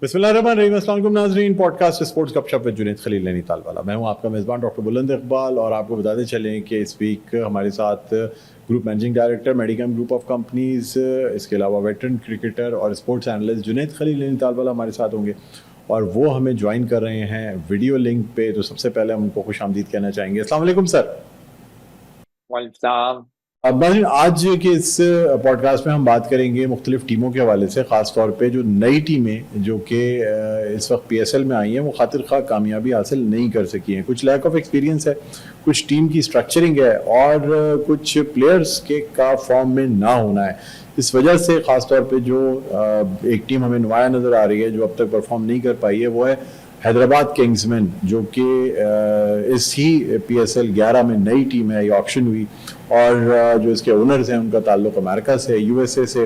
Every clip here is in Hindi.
बिस्मिल्लाहिर्रहमानिर्रहीम, अस्सलाम वालेकुम नाज़रीन। पॉडकास्ट स्पोर्ट्स गपशप विद जुनैद खलील नैनीताल वाला। मैं हूं आपका मेज़बान डॉक्टर बुलंद इकबाल और आपको बताते चलें कि इस वीक हमारे साथ group managing director Medicom group of companies, इसके अलावा वेटरन क्रिकेटर और स्पोर्ट्स एनालिस्ट जुनैद खलील नैनीताल वाला हमारे साथ होंगे और वो हमें ज्वाइन कर रहे हैं वीडियो लिंक पे। तो सबसे पहले हम उनको खुश आमदीद कहना चाहेंगे। अस्सलाम वालेकुम सर। वालेकुम। अब नाज़रीन, आज के इस पॉडकास्ट में हम बात करेंगे मुख्तलिफ टीमों के हवाले से, ख़ास तौर पे जो नई टीमें जो कि इस वक्त PSL में आई हैं वो खातिर खा कामयाबी हासिल नहीं कर सकी हैं। कुछ लैक ऑफ एक्सपीरियंस है, कुछ टीम की स्ट्रक्चरिंग है और कुछ प्लेयर्स के का फॉर्म में ना होना है। इस वजह से ख़ास तौर पे जो एक टीम हमें नुमाया नज़र आ रही है जो अब तक परफॉर्म नहीं कर पाई है वो है हैदराबाद किंग्समैन, जो कि इस ही PSL 11 में नई टीम है। ये ऑक्शन हुई और जो इसके ओनर्स हैं उनका ताल्लुक अमेरिका से, USA से।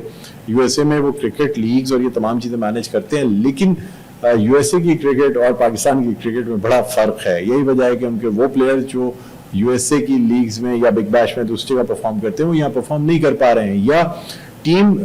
USA में वो क्रिकेट लीग्स और ये तमाम चीज़ें मैनेज करते हैं, लेकिन USA की क्रिकेट और पाकिस्तान की क्रिकेट में बड़ा फ़र्क है। यही वजह है कि उनके वो प्लेयर जो USA की लीग्स में या बिग बैश में दूसरी जगह परफॉर्म करते हैं वो यहाँ परफॉर्म नहीं कर पा रहे हैं, या टीम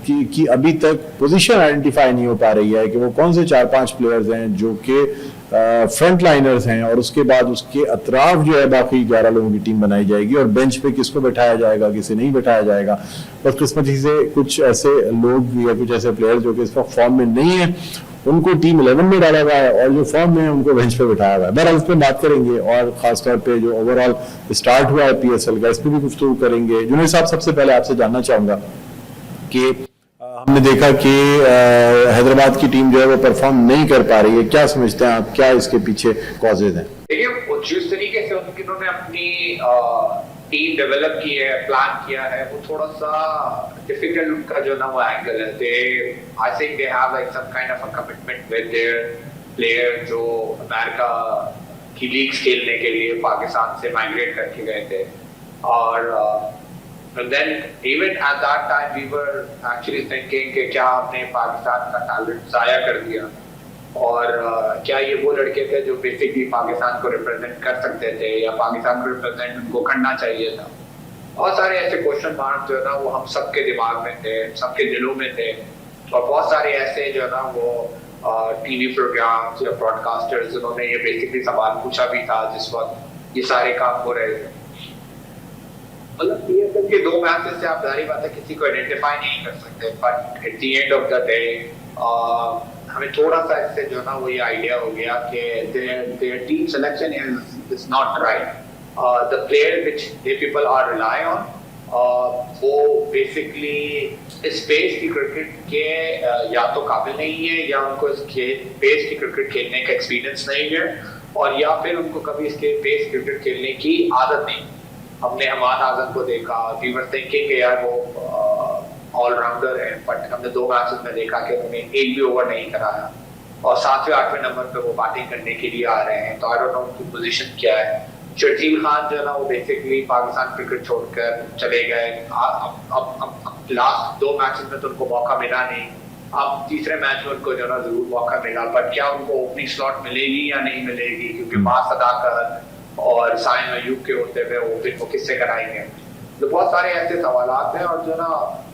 की अभी तक पोजीशन आइडेंटिफाई नहीं हो पा रही है कि वो कौन से 4-5 प्लेयर्स हैं जो कि फ्रंट लाइनर्स हैं, और उसके बाद उसके अतराफ जो है बाकी 11 लोगों की टीम बनाई जाएगी और बेंच पे किसको बैठाया जाएगा, किसे नहीं बैठाया जाएगा। बदकिस्मती से कुछ ऐसे लोग या कुछ ऐसे प्लेयर जो कि इस वक्त फॉर्म में नहीं है उनको टीम 11 में डाला हुआ है और जो फॉर्म में है उनको बेंच पे बिठाया हुआ है। बहरहाल इस पर बात करेंगे और खास तौर पे जो ओवरऑल स्टार्ट हुआ है PSL का, इस पर भी गुफ्तगू करेंगे। जुनैद साहब, सबसे पहले आपसे जानना चाहूंगा कि हमने देखा कि हैदराबाद की टीम जो है वो परफॉर्म नहीं कर पा रही है, क्या समझते हैं आप, क्या इसके पीछे कॉजेज हैं? देखिए, जिस तरीके से उन्होंने अपनी टीम डेवलप की है, प्लान किया है, वो थोड़ा सा डिफिकल्ट उनका जो ना वो एंगल है। I think they have like some kind of a commitment with their player जो अमेरिका की लीग्स खेलने के लिए पाकिस्तान से माइग्रेट करके गए थे। और And then even at that time we were actually thinking कि क्या हमने पाकिस्तान का टैलेंट जाया कर दिया, और क्या ये वो लड़के थे जो बेसिकली पाकिस्तान को रिप्रेजेंट कर सकते थे या पाकिस्तान को रिप्रेजेंट उनको करना चाहिए था। बहुत सारे ऐसे क्वेश्चन मार्क जो है ना वो हम सबके दिमाग में थे, सबके दिलों में थे, और बहुत सारे ऐसे जो है ना वो टीवी प्रोग्राम्स या ब्रॉडकास्टर्स जिन्होंने ये बेसिकली सवाल पूछा भी था जिस वक्त ये सारे काम हो रहे थे। मतलब PSL के 2 मैचेस से आप जारी बात है किसी को आइडेंटिफाई नहीं कर सकते, but at the end of the day हमें थोड़ा सा इससे जो ना वो ये आइडिया हो गया कि their team selection is not right. The player which they people are rely on वो बेसिकली इस पेस की क्रिकेट के या तो काबिल नहीं है, या उनको इस पेस की क्रिकेट खेलने का एक्सपीरियंस नहीं है, और या फिर उनको कभी इसके पेस क्रिकेट खेलने की आदत नहीं। हमने हमान आजम को देखा, वी वर थिंकिंग कि यार वो ऑलराउंडर है, बट हमने 2 मैचेस में देखा कि उन्होंने एक भी ओवर नहीं कराया और 7वें-8वें नंबर पे वो बैटिंग करने के लिए आ रहे हैं। तो आई डोंट नो उनकी पोजीशन क्या है। शर्जील खान जो है ना वो बेसिकली पाकिस्तान क्रिकेट छोड़कर चले गए। अब लास्ट 2 मैचेस में तो उनको मौका मिला नहीं, अब तीसरे मैच में उनको जो ना जरूर मौका मिला, बट क्या उनको ओपनिंग स्लॉट मिलेगी या नहीं मिलेगी, क्योंकि मास अदाकर और साइम अयूब के होते हुए ओपन को किससे कराएंगे। तो बहुत सारे ऐसे सवालात हैं, और जो ना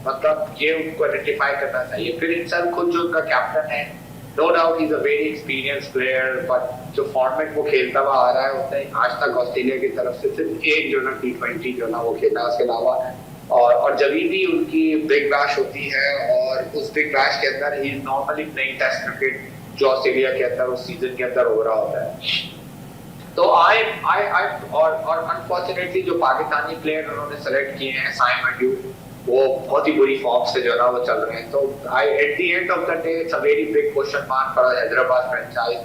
मतलब ये उनको आइडेंटिफाई करना चाहिए। फिर इंसान खुद जो उनका कैप्टन है, no doubt he is a very experience player, but जो फॉर्मेट वो खेलता हुआ आ रहा है उसने आज तक ऑस्ट्रेलिया की तरफ से सिर्फ एक जो ना T20 जो ना वो खेला, उसके अलावा और जब भी उनकी बिग बैश होती है और उस बिग बैश के अंदर ही नॉर्मली नई टेस्ट क्रिकेट जो ऑस्ट्रेलिया के अंदर उस सीजन के अंदर हो रहा होता है। तो और अनफॉर्चुनेटली जो पाकिस्तानी प्लेयर उन्होंने सेलेक्ट किए हैं, साइम अयूब, वो बहुत ही बुरी फॉर्म से जो है ना वो चल रहे हैं। तो at the end of the day it's a very big question mark for Hyderabad franchise.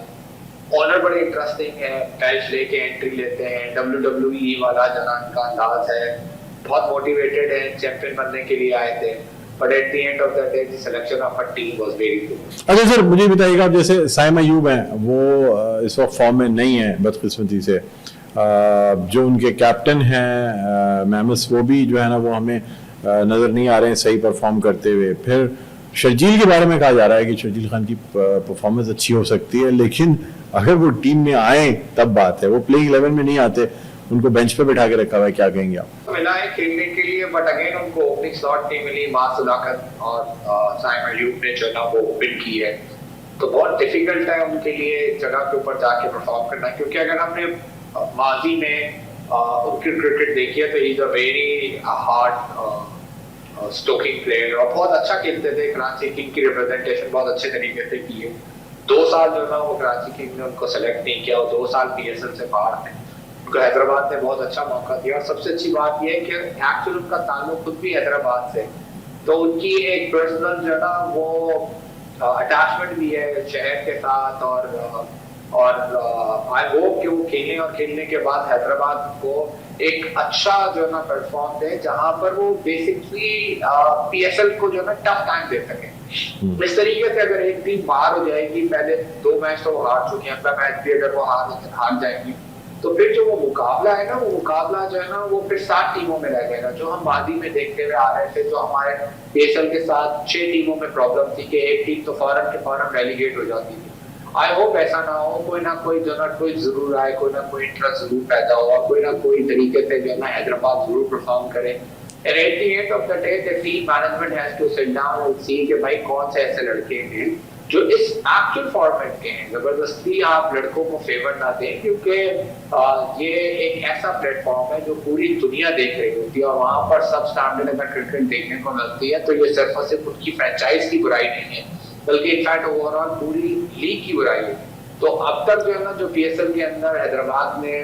Owner बड़े इंटरेस्टिंग है, कैश लेके एंट्री लेते हैं, WWE वाला जो ना उनका अंदाज है, बहुत मोटिवेटेड है, चैंपियन बनने के लिए आए थे, but at the end of the day the selection of a team was very good। अच्छा सर, मुझे बताइएगा, जैसे साइम अयूब हैं वो इस वक्त फॉर्म में नहीं है बदकिस्मती से, जो उनके कैप्टन हैं मैमस, वो भी जो है ना वो हमें नज़र नहीं आ रहे हैं सही परफॉर्म करते हुए। फिर शर्जील के बारे में कहा जा रहा है कि शर्जील खान की परफॉर्मेंस अच्छी हो सकती है, लेकिन अगर वो टीम में आए तब बात है, वो प्लेइंग 11 में नहीं आते, उनको बेंच पे बैठा के रखा हुआ है, क्या कहेंगे आप? मिला है खेलने के लिए, बट अगेन उनको ओपनिंग स्लॉट नहीं मिली। मास सदाकत और साइम अयूब ने जो ना वो ओपन की है, तो बहुत डिफिकल्ट है उनके लिए जगह के ऊपर जाके परफॉर्म करना, क्योंकि अगर हमने माजी में उनकी क्रिकेट देखी है तो ही is a very hard stocking player और बहुत अच्छा खेलते थे। कराची किंग की रिप्रेजेंटेशन बहुत अच्छे तरीके से की है। 2 साल जो ना वो कराची किंग ने उनको सेलेक्ट नहीं किया और 2 साल पीएसएल से बाहर थे। उनको हैदराबाद ने बहुत अच्छा मौका दिया और सबसे अच्छी बात यह है कि एक्चुअली उनका ताल्लुक खुद भी हैदराबाद से, तो उनकी एक पर्सनल जो ना वो अटैचमेंट भी है शहर के साथ। और आई होप कि वो खेलने और खेलने के बाद हैदराबाद को एक अच्छा जो ना प्लेटफॉर्म दे जहां पर वो बेसिकली पीएसएल को जो ना टफ टाइम दे सके। इस तरीके से अगर एक टीम बाहर हो जाएगी, पहले 2 मैच तो वो हार चुकी है, अगला मैच भी अगर वो हार जाएंगी तो फिर जो वो मुकाबला है ना, वो मुकाबला जो है ना वो फिर 7 टीमों में रह जाएगा, जो हम माजी में देखते हुए आ रहे थे। जो हमारे पीएसएल के साथ 6 टीमों में प्रॉब्लम थी कि एक टीम तो फौरन के फौरन रेलीगेट हो जाती थी। आई होप ऐसा ना हो, कोई ना कोई जो ना कोई जरूर आए, कोई ना कोई इंटरेस्ट जरूर पैदा हुआ, कोई ना कोई तरीके से जो ना हैदराबाद जरूर परफॉर्म करे। And at the end of the day the team management has to sit down and see कि भाई कौन से ऐसे लड़के हैं जो इस एक्चुअल फॉर्मेट के हैं। जबरदस्ती आप लड़कों को फेवर ना दें, क्योंकि ये एक ऐसा प्लेटफॉर्म है जो पूरी दुनिया देख रही होती है और वहां पर सब स्टैंडर्ड अगर क्रिकेट देखने को मिलती है तो ये सिर्फ और सिर्फ उनकी फ्रेंचाइज की बुराई नहीं है, बल्कि इनफैक्ट ओवरऑल पूरी लीग की बुराई है। तो अब तक जो है ना जो पीएसएल के अंदर हैदराबाद ने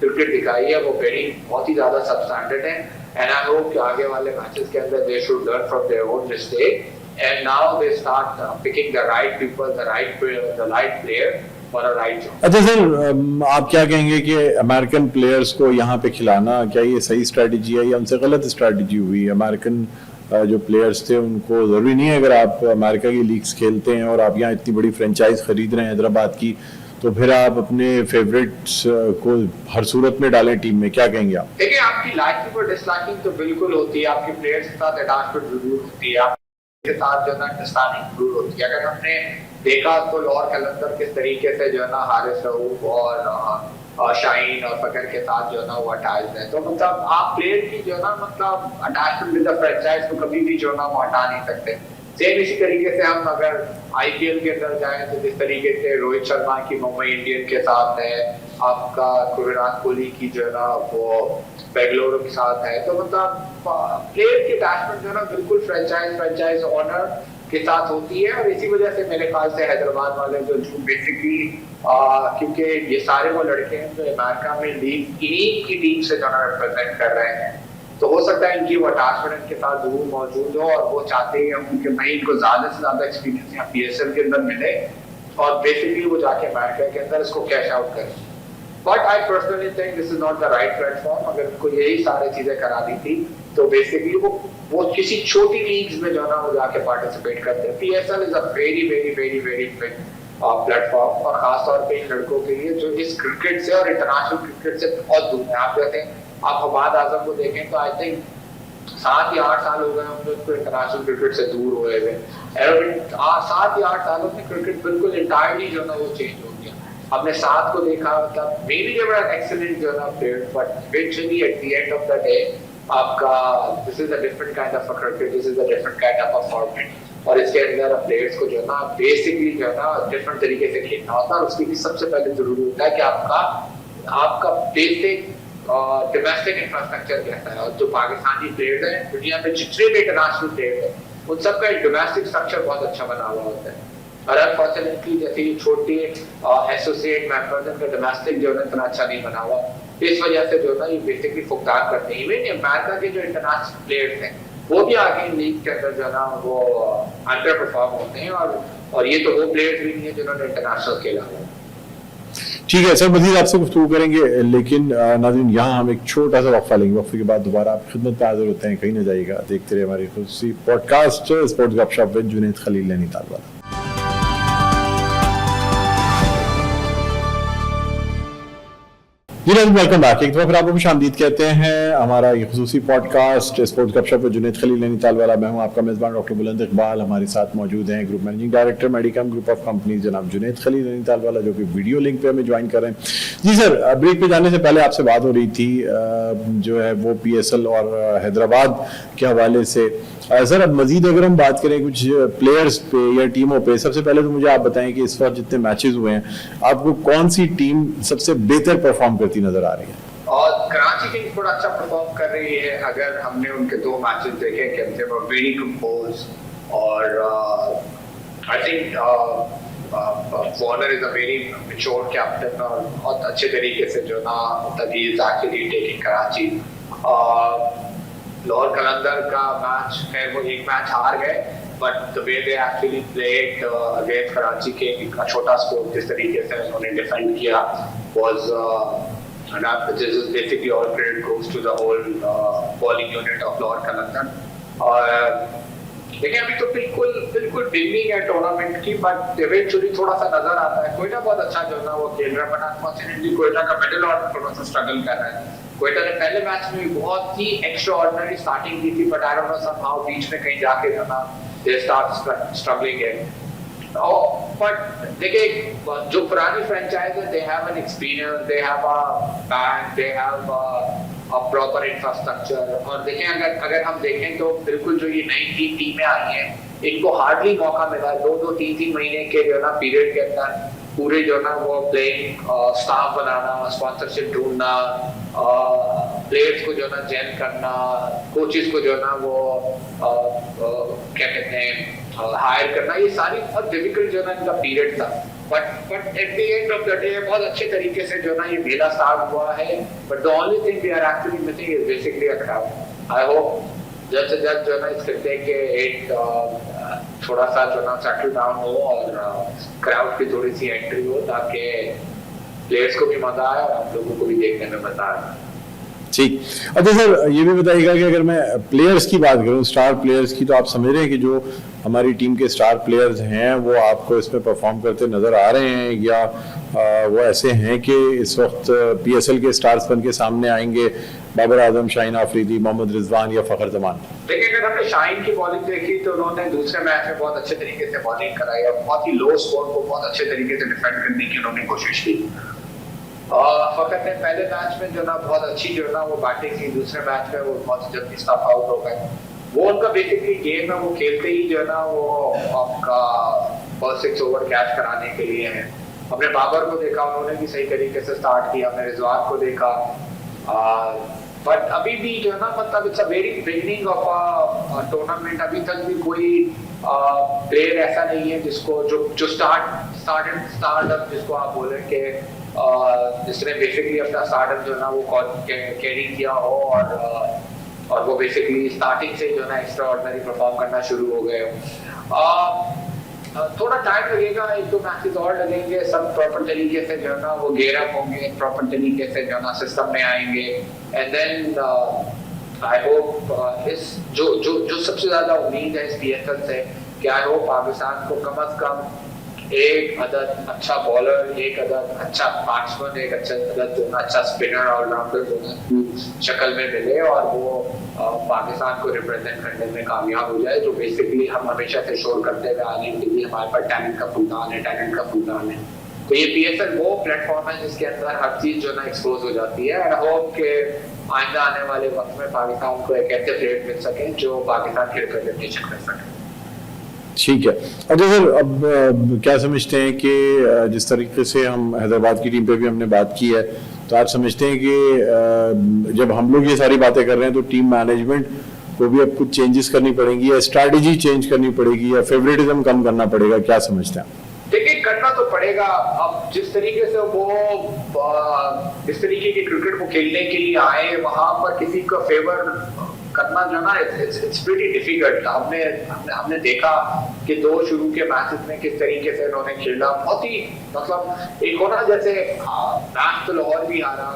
क्रिकेट दिखाई है वो बहुत ही ज्यादा सब स्टैंडर्ड है। एंड आई होप कि आगे वाले मैचेस के अंदर they should learn from their own mistake and now they start picking the right people, the right player for a right job. अच्छा सर, आप क्या कहेंगे कि अमेरिकन प्लेयर्स को यहाँ पे खिलाना क्या ये सही स्ट्रेटजी है या उनसे गलत स्ट्रेटजी हुई? अमेरिकन जो प्लेयर्स थे उनको जरूरी नहीं है, अगर आप अमेरिका की लीग्स खेलते हैं और आप यहाँ इतनी बड़ी फ्रेंचाइज खरीद रहे हैं हैदराबाद की, तो फिर आप अपने फेवरेट्स को हर सूरत में डालें टीम में, क्या कहेंगे आप? देखिए, आपकी लाइकिंग और डिसलाइकिंग तो बिल्कुल होती है, आपके प्लेयर्स के साथ अटैचमेंट जरूर होती है, के साथ जो है ना अंडरस्टैंडिंग जरूर होती है। अगर हमने देखा तो लॉर कैलेंडर किस तरीके से जो है ना हारिस रऊफ और शाहीन और फकर के साथ जो है ना वो अटैच है, तो मतलब आप प्लेयर की जो है ना मतलब अटैचमेंट विद द फ्रेंचाइज को कभी भी जो है ना वो हटा नहीं सकते। सेम इसी तरीके से हम अगर आईपीएल के अंदर जाएं तो जिस तरीके से रोहित शर्मा की मुंबई इंडियन के साथ है, आपका विराट कोहली की जो है ना वो बेंगलुरु के साथ है, तो मतलब प्लेयर की अटैचमेंट जो है ना बिल्कुल फ्रेंचाइज ओनर के साथ होती है। और इसी वजह से मेरे ख्याल से हैदराबाद वाले जो बेसिकली क्योंकि ये सारे वो लड़के हैं जो अमेरिका में लीग इन्हीं की टीम से जो है रिप्रेजेंट कर रहे हैं, तो हो सकता है इनकी वो अटैचमेंट इनके साथ जरूर मौजूद हो और वो चाहते हैं कि भाई इनको ज्यादा से ज्यादा एक्सपीरियंस यहाँ पीएसएल के अंदर मिले और बेसिकली वो जाके अमेरिका के अंदर इसको कैश आउट करें। But I personally think this is not the right platform. अगर उनको यही सारी चीजें करा दी थी तो बेसिकली वो किसी छोटी लीग्स में जो ना वो जाके पार्टिसिपेट करते हैं। PSL is a very very very very big platform और खासतौर पे इन लड़कों के लिए जो इस क्रिकेट से और इंटरनेशनल क्रिकेट से बहुत दूर है। आप कहते हैं आप हमाद आजम को देखें तो आई थिंक 7 या 8 साल हो गए हम लोग इंटरनेशनल क्रिकेट से दूर हुए हुए। 7 या 8 सालों में क्रिकेट बिल्कुल इंटायरली जो ना वो चेंज हो गया। हमने 7 को देखा, मतलब maybe they were an excellent जो ना player, but eventually at the end of the day आपका this is a different kind of cricket, this is a different kind of format और इसके अंदर प्लेयर्स को जो ना बेसिकली जो है ना डिफरेंट तरीके से खेलना होता है। और उसके लिए सबसे पहले जरूरी होता है कि आपका बेसिक डोमेस्टिक इंफ्रास्ट्रक्चर कैसा है। और जो पाकिस्तानी प्लेयर्स हैं दुनिया में जितने भी इंटरनेशनल प्लेयर्स हैं उन सबका एक डोमेस्टिक स्ट्रक्चर बहुत अच्छा बना हुआ होता है। और अनफॉर्चुनेटली जैसे छोटे एसोसिएट मेंबर्स उनका डोमेस्टिक जो है इतना अच्छा नहीं बना हुआ, इस वजह से जो है ये बेसिकली फुकदान करते हैं। इवन अमेरिका के जो इंटरनेशनल प्लेयर्स हैं वो भी आगे लीग के अंदर जो है ना वो अंडर परफॉर्म होते हैं और ये तो वो प्लेयर्स भी नहीं है जिन्होंने इंटरनेशनल खेला हुआ। ठीक है सर, मजीद आपसे गुफ्तगू करेंगे, लेकिन नाज़रीन यहाँ हम एक छोटा सा वक्फा लेंगे। वक्फे के बाद दोबारा आपकी खिदमत में हाजिर होते हैं, कहीं ना जाइएगा, देखते रहिए हमारी खुशी पॉडकास्ट स्पोर्ट्स गपशप विद जुनैद खलील नैनीताल वाला। जी वेलकम बैक। एक बार फिर आपको खुशामदीद कहते हैं हमारा ये खुसूसी पॉडकास्ट स्पोर्ट्स गपशप में जुनैद खलील नैनीताल वाला। मैं हूं आपका मेज़बान डॉक्टर बुलंद इकबाल। हमारे साथ मौजूद हैं group managing director Medicom group of companies जनाब जुनैद खलील नैनीताल वाला, जो कि वीडियो लिंक पे हमें ज्वाइन कर रहे हैं। जी सर, ब्रेक पे जाने से पहले आपसे बात हो रही थी जो है वो PSL और हैदराबाद के हवाले से। सर अब मजीद अगर हम बात करें कुछ प्लेयर्स पे या टीमों पे, सबसे पहले तो मुझे आप बताएं कि इस वक्त जितने मैचेस हुए हैं आपको कौन सी टीम सबसे बेहतर परफॉर्म करती नजर आ रही है? और कराची किंग्स थोड़ा अच्छा परफॉर्म कर रही है। अगर हमने उनके 2 मैचेस देखे कि दे वर वेरी कंपोज और I think Warner is a very mature captain और बहुत अच्छे तरीके से जो ना ही is actually taking Karachi. Lahore Qalandar का मैच, खैर वो एक मैच हार गए, but the way they actually played against Karachi के इतना छोटा स्कोर जिस तरीके से उन्होंने डिफेंड किया was this is basically all credit goes to the whole bowling unit of Lahore Qalandar. देखिए अभी तो बिल्कुल बिगनिंग है टूर्नामेंट की, बट इवेंचुअली थोड़ा सा नजर आता है कोयटा बहुत अच्छा जो ना वो खेल रहा है, बट अनफॉर्चुनेटली कोयटा का मिडिल ऑर्डर थोड़ा सा स्ट्रगल कर रहा है। कोयटा ने पहले मैच में बहुत ही एक्स्ट्रा ऑर्डिनरी स्टार्टिंग की थी, but I don't know somehow बीच में कहीं जाके जो ना दे स्टार्ट स्ट्रगलिंग है। बट देखिए जो पुरानी फ्रेंचाइज है, they have an experience, they have a bank, they have a proper infrastructure. और देखें अगर हम देखें तो बिल्कुल जो ये नई टीमें आई हैं इनको हार्डली मौका मिला 2-3 महीने के जो ना पीरियड के अंदर पूरे जो ना वो प्लेइंग स्टाफ बनाना, स्पॉन्सरशिप ढूंढना, प्लेयर्स को जो ना जेल करना, कोचेस को जो ना वो क्या कहते हैं हायर करना, ये सारी बहुत डिफिकल्ट जो ना इनका पीरियड था। But at the end of the day बहुत अच्छे तरीके से जो ना ये मेला स्टार्ट हुआ है। But the only thing we are actually missing is basically a crowd. I hope जल्द से जल्द जो ना इस खिते के एक थोड़ा सा जो ना सेटल डाउन हो और क्राउड की थोड़ी सी एंट्री हो, ताकि प्लेयर्स को भी मजा आए और आप लोगों को भी देखने में मजा आए। ठीक। अच्छा सर, ये भी बताइएगा कि अगर मैं प्लेयर्स की बात करूं, स्टार प्लेयर्स की, तो आप समझ रहे हैं कि जो हमारी टीम के स्टार प्लेयर्स हैं वो आपको इसमें परफॉर्म करते नजर आ रहे हैं, या वो ऐसे हैं कि इस वक्त PSL के स्टार्स बन के सामने आएंगे? बाबर आजम, शाहीन आफरीदी, मोहम्मद रिजवान या फखर जमान? देखिए अगर हमने शाहीन की बॉलिंग देखी तो उन्होंने दूसरे मैच में बहुत अच्छे तरीके से बॉलिंग कराई और बहुत ही लो स्कोर को बहुत अच्छे तरीके से डिफेंड करने की उन्होंने कोशिश की। फखर ने पहले मैच में जो ना बहुत अच्छी जो ना वो बैटिंग की, दूसरे मैच में वो बहुत जल्दी स्टफ आउट हो गए। वो उनका बेसिकली गेम है, वो खेलते ही जो ना वो आपका फर्स्ट 6 ओवर कैच कराने के लिए है। हमने बाबर को देखा, उन्होंने भी सही तरीके से स्टार्ट किया, हमने रिजवान को देखा, बट अभी भी जो ना मतलब it's a very beginning of a tournament. अभी तक भी कोई प्लेयर ऐसा नहीं है जिसको जो स्टार्ट जिसको आप बोले कि जिसने बेसिकली अपना स्टार्टअप जो ना वो कैरी किया हो और वो बेसिकली स्टार्टिंग से जो ना एक्स्ट्रा ऑर्डिनरी परफॉर्म करना शुरू हो गए हो। थोड़ा टाइम लगेगा, 1-2 मैचेस और लगेंगे, सब प्रॉपर तरीके से जो ना वो गेयर अप होंगे, प्रॉपर तरीके से जो ना सिस्टम में आएंगे, एंड देन आई होप इस जो सबसे ज्यादा उम्मीद है इस PSL से कि आई होप पाकिस्तान को कम से कम एक अदद अच्छा बॉलर, एक अदद अच्छा बैट्समैन, एक अच्छा स्पिनर ऑलराउंडर जो ना शक्ल में मिले और वो पाकिस्तान को रिप्रेजेंट करने में कामयाब हो जाए। जो बेसिकली हम हमेशा से शोर करते हुए आने के लिए हमारे पास टैलेंट का फूलदान है। तो ये PSL वो प्लेटफॉर्म है जिसके अंदर हर चीज जो ना एक्सपोज हो जाती है। आई होप के आइंदा आने वाले वक्त में पाकिस्तान को एक ऐसे प्लेयर मिल सके जो पाकिस्तान की रिप्रेजेंटेशन कर सके। ठीक है। अच्छा सर, अब क्या समझते हैं कि जिस तरीके से हम हैदराबाद की टीम पे भी हमने बात की है, तो आप समझते हैं कि जब हम लोग ये सारी बातें कर रहे हैं तो टीम मैनेजमेंट को भी अब कुछ चेंजेस करनी पड़ेंगी, या स्ट्रैटेजी चेंज करनी पड़ेगी, या फेवरेटिज्म कम करना पड़ेगा? क्या समझते हैं? देखिए करना तो पड़ेगा। अब जिस तरीके से वो इस तरीके के क्रिकेट को खेलने के लिए आए, वहां पर किसी का फेवर करना जो ना इट्स प्रीटी डिफिकल्ट। हमने देखा कि 2 शुरू के मैचेस में किस तरीके से उन्होंने खेला, बहुत ही मतलब एक होना जैसे मैच तो लाहौर भी हारा,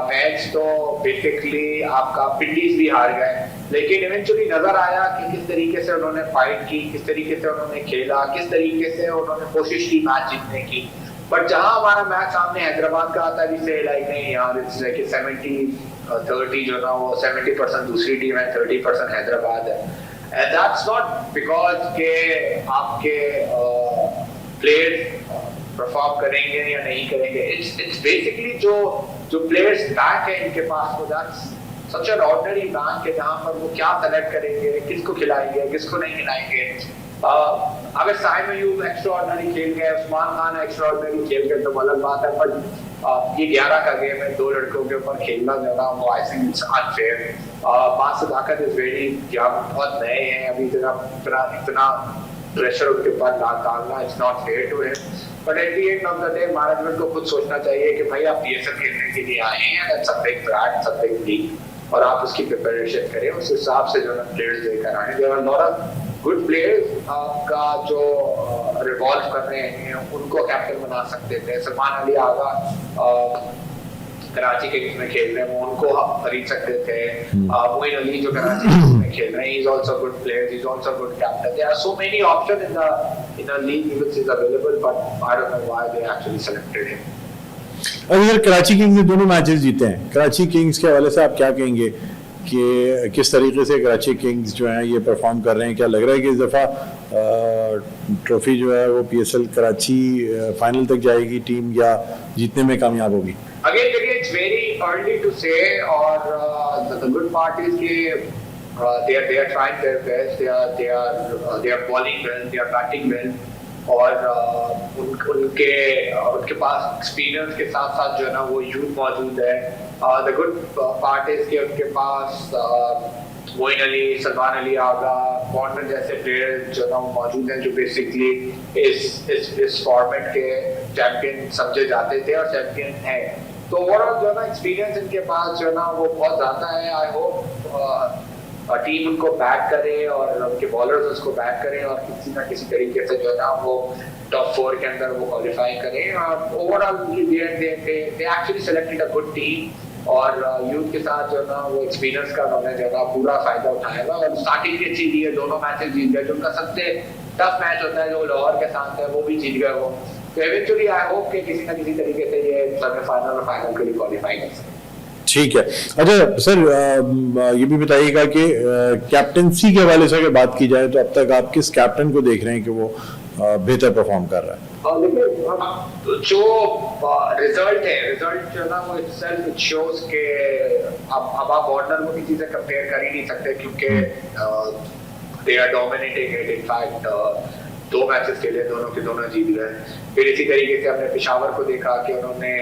मैच तो बेसिकली आपका पिंडीज भी हार गए, लेकिन इवेंचुअली नजर आया कि किस तरीके से उन्होंने फाइट की, किस तरीके से उन्होंने खेला, किस तरीके से उन्होंने कोशिश की मैच जीतने की। बट जहां हमारा मैच सामने हैदराबाद का आता है, भी से लाइक नहीं यार, इट्स लाइक 70-30 जो ना वो 70% दूसरी टीम है, 30% हैदराबाद है। एंड दैट्स नॉट बिकॉज के आपके प्लेयर्स परफॉर्म करेंगे या नहीं करेंगे, इट्स बेसिकली जो प्लेयर्स बैक है इनके पास, वो that's such an ordinary bank है जहां पर वो क्या सेलेक्ट करेंगे, किसको खिलाएंगे किसको नहीं खिलाएंगे। अगर साइम अयूब एक्स्ट्रा ऑर्डिनरी खेल गए, उस्मान खान एक्स्ट्रा ऑर्डिनरी खेल गए तो अलग बात है, पर ये 11 का गेम है, 2 लड़कों के ऊपर खेलना जो है वो आई थिंक इट्स अनफेयर। बात सदाकत इज वेरी यंग, बहुत नए हैं अभी, इतना प्रेशर उनके ऊपर डालना it's not fair to him. But at the end of the day management को खुद सोचना चाहिए कि भाई आप पीएसएल खेलने के लिए आए हैं, that's a big brand, it's a big league, और आप उसकी प्रिपरेशन करें, उस हिसाब से जो है प्लेयर्स लेकर आए। There are lot of good players का जो रिवॉल्व कर रहे हैं, उनको कैप्टन बना सकते थे। सलमान अली आगा कराची किंग्स में खेल रहे हैं, वो उनको खरीद सकते थे। मोइन अली जो कराची किंग्स में खेल रहे हैं, he is also a good player, he is also a good captain. There are so many options in the league which is available, but I don't know why they actually selected him. अगर कराची किंग्स ने दोनों मैचेस जीते हैं, कराची किंग्स के हवाले से आप क्या कहेंगे कि किस तरीके से कराची किंग्स जो हैं ये परफॉर्म कर रहे हैं? क्या लग रहा है कि इस दफ़ा ट्रॉफी जो है वो पीएसएल कराची फाइनल तक जाएगी टीम, या जीतने में कामयाब होगी? Again, it's very early to say, or the good part is कि they are trying their best, they are bowling well, they are batting well, और उनके पास एक्सपीरियंस के साथ साथ जो है ना वो यूथ मौजूद है। द गुड पार्ट इज कि उनके पास मोइन अली, सलमान अली आगा, कॉर्नर जैसे प्लेयर जो ना वो मौजूद हैं, जो बेसिकली इस फॉर्मेट के चैंपियन समझे जाते थे और चैंपियन हैं। तो ओवरऑल जो है ना एक्सपीरियंस इनके पास जो है ना वो बहुत ज़्यादा है। आई होप टीम उनको बैक करे और उनके बॉलर्स उसको बैक करें और किसी ना किसी तरीके से जो है ना वो टॉप 4 के अंदर वो क्वालिफाई करें। और overall they actually selected a good team, और यूथ के साथ जो है ना वो एक्सपीरियंस का उन्होंने जो है ना पूरा फायदा उठाएगा। और स्टार्टिंग भी अच्छी दी है, दोनों मैचेस जीत गए, जो उनका सबसे टफ मैच होता है जो लाहौर के साथ है वो भी जीत गए वो। तो इवेंचुअली आई होप कि किसी ना किसी तरीके से ये सेमीफाइनल और फाइनल के लिए क्वालिफाई कर सकें। ठीक है। अच्छा सर, ये भी बताइएगा कि कैप्टनसी के हवाले से अगर बात की जाए तो अब तक आप किस कैप्टन को देख रहे हैं कि वो बेहतर परफॉर्म कर रहा है? देखिए, जो रिजल्ट जो है ना वो इटसेल्फ शोज के अब आप ऑर्डर को किसी से कंपेयर कर ही नहीं सकते, क्योंकि they are dominating it. In fact 2 matches खेले, दोनों के दोनों जीत गए। फिर इसी तरीके से हमने पेशावर को देखा कि उन्होंने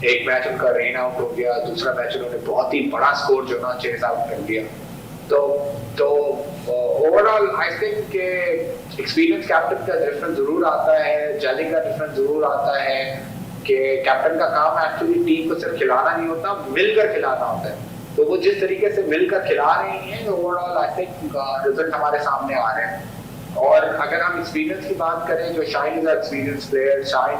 एक मैच उनका रेन आउट हो गया, दूसरा मैच उन्होंने बहुत ही बड़ा स्कोर जो ना चेस आउट कर दिया। तो ओवरऑल आई थिंक के एक्सपीरियंस कैप्टन का डिफरेंस जरूर आता है, जेलिंग का डिफरेंस जरूर आता है कि कैप्टन का काम एक्चुअली टीम को सिर्फ खिलाना नहीं होता, मिलकर खिलाना होता है। तो वो जिस तरीके से मिलकर खिला रही हैं, ओवरऑल आई थिंक रिजल्ट हमारे सामने आ रहे हैं। और अगर हम एक्सपीरियंस की बात करें, जो shine is experience player, shine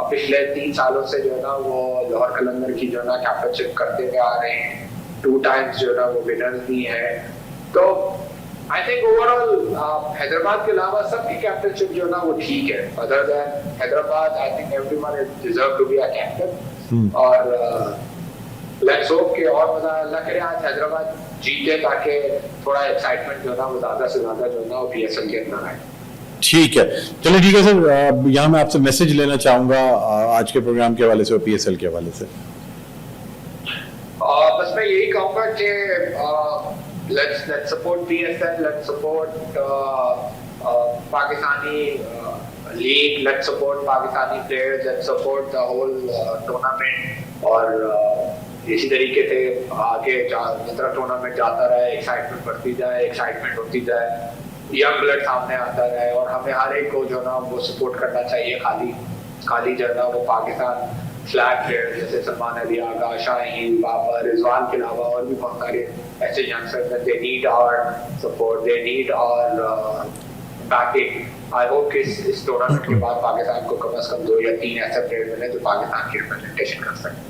पिछले 3 सालों से जो है ना वो लाहौर कलंदर की जो है ना कैप्टनशिप करते हुए आ रहे हैं, 2 टाइम्स जो है ना वो विनर्स भी हैं। तो आई थिंक ओवरऑल हैदराबाद के अलावा सबकी कैप्टनशिप जो है ना वो ठीक है। Other than Hyderabad, I think everyone deserve to be a captain. और लेट्स होप कि और मजा अल्लाह करे आज हैदराबाद जीते, ताकि थोड़ा एक्साइटमेंट जो है ना वो ज्यादा से ज्यादा जो है ना वो पीएसएल के अंदर आए। ठीक है, चलिए ठीक है सर। यहाँ मैं आपसे मैसेज लेना चाहूंगा आज के प्रोग्राम के हवाले से और पीएसएल के हवाले से। बस मैं यही कहूँगा कि let's support PSL, let's support Pakistani league, let's support Pakistani players, let's support the whole tournament। और इसी तरीके से आगे जितना टूर्नामेंट जाता रहे, एक्साइटमेंट बढ़ती जाए, एक्साइटमेंट होती जाए, यंग ब्लड सामने आता रहे, और हमें हर एक को जो ना वो सपोर्ट करना चाहिए। खाली जो है ना वो पाकिस्तान फ्लैग प्लेयर जैसे सलमान अली आगा, शाहीन, बाबर, रिजवान के अलावा और भी बहुत सारे ऐसे यंगस्टर्स हैं, they need our support, they need our backing. I hope कि इस टूर्नामेंट के बाद पाकिस्तान को कम से कम 2 या 3 ऐसे प्लेयर मिले जो पाकिस्तान की रिप्रेजेंटेशन कर सकें।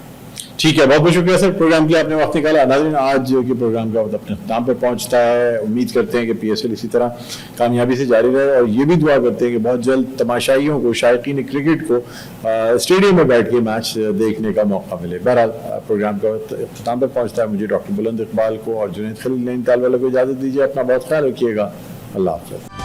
ठीक है, बहुत बहुत शुक्रिया सर प्रोग्राम के लिए आपने वक्त निकाला। नाज़रीन, आज के प्रोग्राम का वक्त अपने अख्ताम पर पहुंचता है। उम्मीद करते हैं कि PSL इसी तरह कामयाबी से जारी रहे और ये भी दुआ करते हैं कि बहुत जल्द तमाशाइयों को, शायकीन क्रिकेट को स्टेडियम में बैठ के मैच देखने का मौका मिले। बहरहाल प्रोग्राम का वक्त अख्ताम पर पहुंचता है। मुझे डॉक्टर बुलंद इकबाल को और जुनैद खलील नैनीताल वालों को इजाज़त दीजिए। अपना बहुत ख्याल रखिएगा। अल्लाह हाफ़िज़।